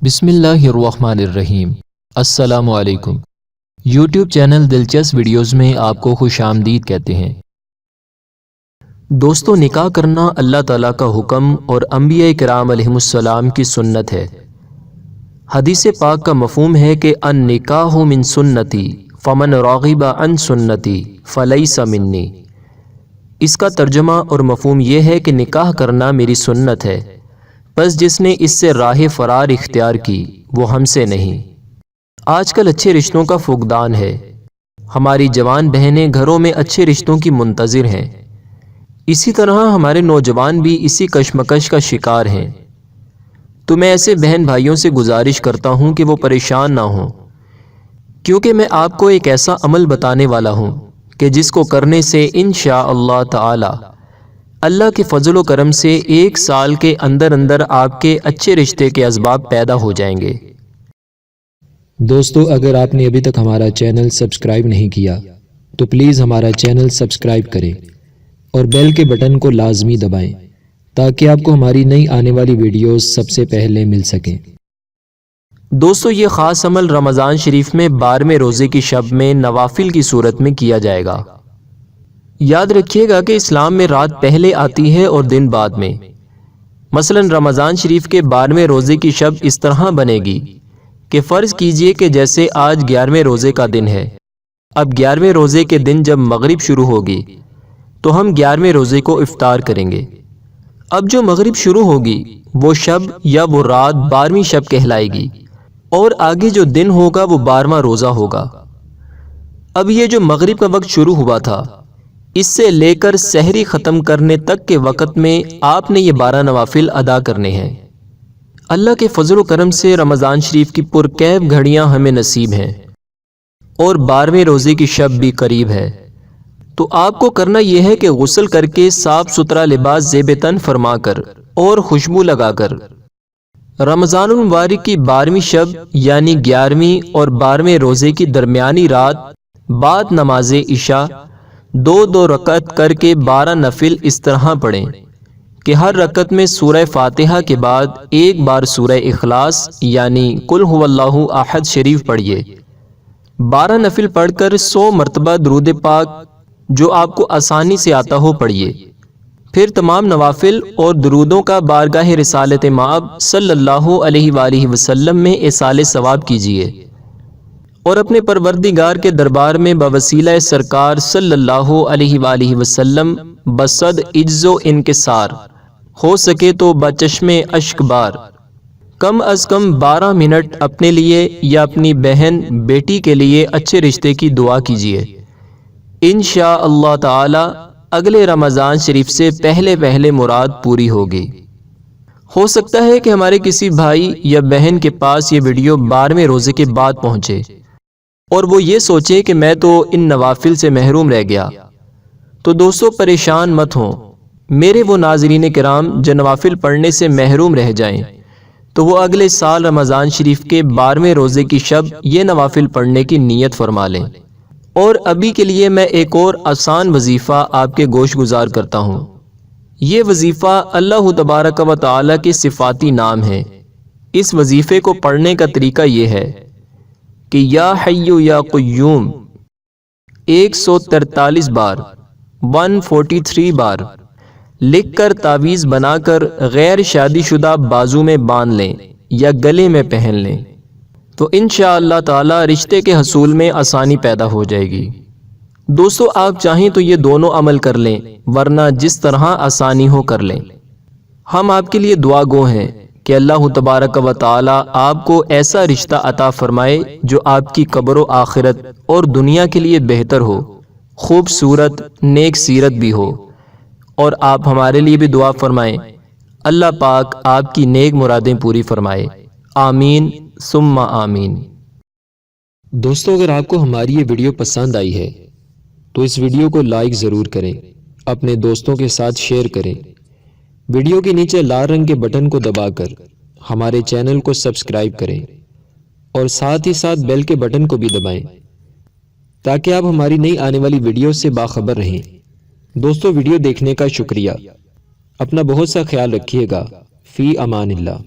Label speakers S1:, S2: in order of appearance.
S1: بسم اللہ الرحمن الرحیم۔ السلام علیکم۔ یوٹیوب چینل دلچسپ ویڈیوز میں آپ کو خوش آمدید کہتے ہیں۔ دوستو، نکاح کرنا اللہ تعالیٰ کا حکم اور انبیاء کرام علیہم السلام کی سنت ہے۔ حدیث پاک کا مفہوم ہے کہ النکاح من سنتی فمن راغب عن سنتی فلیس منی۔ اس کا ترجمہ اور مفہوم یہ ہے کہ نکاح کرنا میری سنت ہے، بس جس نے اس سے راہ فرار اختیار کی وہ ہم سے نہیں۔ آج کل اچھے رشتوں کا فقدان ہے۔ ہماری جوان بہنیں گھروں میں اچھے رشتوں کی منتظر ہیں، اسی طرح ہمارے نوجوان بھی اسی کشمکش کا شکار ہیں۔ تو میں ایسے بہن بھائیوں سے گزارش کرتا ہوں کہ وہ پریشان نہ ہوں، کیونکہ میں آپ کو ایک ایسا عمل بتانے والا ہوں کہ جس کو کرنے سے انشاءاللہ تعالی اللہ کے فضل و کرم سے 1 سال کے اندر اندر آپ کے اچھے رشتے کے اسباب پیدا ہو جائیں گے۔
S2: دوستو، اگر آپ نے ابھی تک ہمارا چینل سبسکرائب نہیں کیا تو پلیز ہمارا چینل سبسکرائب کریں اور بیل کے بٹن کو لازمی دبائیں تاکہ آپ کو ہماری نئی آنے والی ویڈیوز سب سے پہلے مل سکیں۔
S1: دوستو، یہ خاص عمل رمضان شریف میں 12ویں روزے کی شب میں نوافل کی صورت میں کیا جائے گا۔ یاد رکھیے گا کہ اسلام میں رات پہلے آتی ہے اور دن بعد میں۔ مثلا رمضان شریف کے 12ویں روزے کی شب اس طرح بنے گی کہ فرض کیجئے کہ جیسے آج 11ویں روزے کا دن ہے، اب 11ویں روزے کے دن جب مغرب شروع ہوگی تو ہم 11ویں روزے کو افطار کریں گے۔ اب جو مغرب شروع ہوگی وہ شب یا وہ رات 12ویں شب کہلائے گی، اور آگے جو دن ہوگا وہ 12واں روزہ ہوگا۔ اب یہ جو مغرب کا وقت شروع ہوا تھا، اس سے لے کر سحری ختم کرنے تک کے وقت میں آپ نے یہ 12 نوافل ادا کرنے ہیں۔ اللہ کے فضل و کرم سے رمضان شریف کی پرکیف گھڑیاں ہمیں نصیب ہیں اور 12ویں روزے کی شب بھی قریب ہے۔ تو آپ کو کرنا یہ ہے کہ غسل کر کے صاف ستھرا لباس زیب تن فرما کر اور خوشبو لگا کر رمضان المبارک کی 12ویں شب یعنی 11ویں اور 12ویں روزے کی درمیانی رات بعد نماز عشاء 2 رکعت کر کے 12 نفل اس طرح پڑھیں کہ ہر رکعت میں سورہ فاتحہ کے بعد ایک بار سورہ اخلاص یعنی قل هو اللہ احد شریف پڑھیے۔ 12 نفل پڑھ کر 100 مرتبہ درود پاک جو آپ کو آسانی سے آتا ہو پڑھیے۔ پھر تمام نوافل اور درودوں کا بارگاہ رسالت مآب صلی اللہ علیہ وآلہ وسلم میں ایصال ثواب کیجیے، اور اپنے پروردگار کے دربار میں بوسیلہ سرکار صلی اللہ علیہ وآلہ وسلم بصد عجز و انکسار ہو سکے تو بچشم اشک بار کم از کم 12 منٹ اپنے لیے یا اپنی بہن بیٹی کے لیے اچھے رشتے کی دعا کیجیے۔ انشاءاللہ تعالی اگلے رمضان شریف سے پہلے مراد پوری ہوگی۔ ہو سکتا ہے کہ ہمارے کسی بھائی یا بہن کے پاس یہ ویڈیو 12ویں روزے کے بعد پہنچے اور وہ یہ سوچے کہ میں تو ان نوافل سے محروم رہ گیا۔ تو دوستو، پریشان مت ہوں، میرے وہ ناظرین کرام جو نوافل پڑھنے سے محروم رہ جائیں تو وہ اگلے سال رمضان شریف کے 12ویں روزے کی شب یہ نوافل پڑھنے کی نیت فرما لیں۔ اور ابھی کے لیے میں ایک اور آسان وظیفہ آپ کے گوش گزار کرتا ہوں۔ یہ وظیفہ اللہ تبارک و تعالی کے صفاتی نام ہے۔ اس وظیفے کو پڑھنے کا طریقہ یہ ہے کہ یا حی یا قیوم 143 بار 143 بار لکھ کر تعویذ بنا کر غیر شادی شدہ بازو میں باندھ لیں یا گلے میں پہن لیں، تو انشاءاللہ تعالی رشتے کے حصول میں آسانی پیدا ہو جائے گی۔ دوستو، آپ چاہیں تو یہ دونوں عمل کر لیں، ورنہ جس طرح آسانی ہو کر لیں۔ ہم آپ کے لیے دعا گو ہیں کہ اللہ تبارک و تعالی آپ کو ایسا رشتہ عطا فرمائے جو آپ کی قبر و آخرت اور دنیا کے لیے بہتر ہو، خوبصورت نیک سیرت بھی ہو، اور آپ ہمارے لیے بھی دعا فرمائیں، اللہ پاک آپ کی نیک مرادیں پوری فرمائے۔ آمین ثم آمین۔
S2: دوستو، اگر آپ کو ہماری یہ ویڈیو پسند آئی ہے تو اس ویڈیو کو لائک ضرور کریں، اپنے دوستوں کے ساتھ شیئر کریں، ویڈیو کے نیچے لال رنگ کے بٹن کو دبا کر ہمارے چینل کو سبسکرائب کریں، اور ساتھ ہی ساتھ بیل کے بٹن کو بھی دبائیں تاکہ آپ ہماری نئی آنے والی ویڈیو سے باخبر رہیں۔ دوستو، ویڈیو دیکھنے کا شکریہ، اپنا بہت سا خیال رکھیے گا۔ فی امان اللہ۔